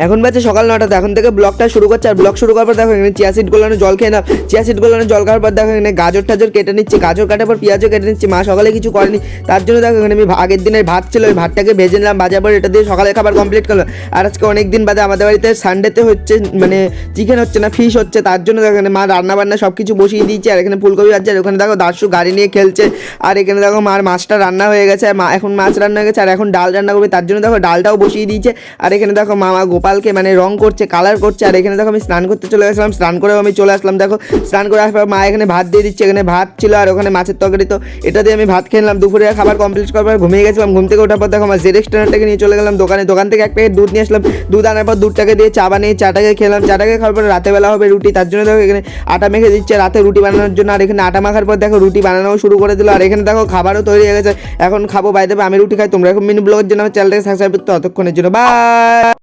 এখন বাজে সকাল 9টা। এখন থেকে ব্লগটা শুরু করছে। আর ব্লগ শুরু করার পর দেখো এখানে চিয়া সিড গোলানো জল খেয়ে নাও। চিয়া সিড গোলানো জল খাওয়ার পর দেখো এখানে গাজর টাজর কেটে নিচ্ছে। গাজর কাটার পর পেঁয়াজও কেটে নিচ্ছে। মা সকালে কিছু করেনি, তার জন্য দেখো এখানে আমি আগের দিনের ভাত ছিল, ওই ভাতটাকে ভেজে নিলাম, ভাজার পর এটা দিয়ে সকালে খাবার কমপ্লিট করলাম। আর আজকে অনেক দিন বাদে আমাদের বাড়িতে সানডেতে হচ্ছে, মানে চিকেন হচ্ছে না, ফিশ হচ্ছে, তার জন্য দেখো এখানে মা রান্না বান্না সব কিছু বসিয়ে দিয়েছে। আর এখানে ফুলকপি আছে, আর ওখানে দেখো দাসু গাড়ি নিয়ে খেলছে। আর এখানে দেখো মার মাছটা রান্না হয়ে গেছে, আর মা এখন মাছ রান্না হয়ে গেছে, আর এখন ডাল রান্না করবে, তার জন্য দেখো ডালটাও বসিয়ে দিয়েছে। আর এখানে দেখো মামা গোপালকে মানে রং করছে, কালার করছে। আর এখানে দেখো আমি স্নান করতে চলে গেছিলাম, স্নান করেও আমি চলে আসলাম। দেখো স্নান করে আসার পর মা এখানে ভাত দিয়ে দিচ্ছে। এখানে ভাত ছিল আর ওখানে মাছের তরকারি, তো এটা দিয়ে আমি ভাত খেলাম। দুপুরে খাবার কমপ্লিট করার পর ঘুমিয়ে গেছিলাম। ঘুম থেকে ওঠার পর দেখো আমার জেড এক্সটেনারটাকে নিয়ে চলে গেলাম দোকানে। দোকান থেকে এক প্যাকেট দুধ নিয়ে আসলাম। দুধ আনার পর দুধটাকে দিয়ে চা বানিয়ে চাটাকে খেলাম। চাটাকে খাওয়ার পর রাতেবেলা হবে রুটি, তার জন্য দেখো এখানে আটা মেখে দিচ্ছে রাতে রুটি বানানোর জন্য। আর এখানে আটা মাখার পর দেখো রুটি বানানোও শুরু করে দিল। আর এখানে দেখো খাবারও তৈরি হয়ে গেছে, এখন খাবো। বাই দেবে আমি রুটি খাই। তোমরা এখন মিনি ব্লগের জন্য আমার চ্যানেলটাকে সাবস্ক্রাইব করতে, ততক্ষণের জন্য বাই।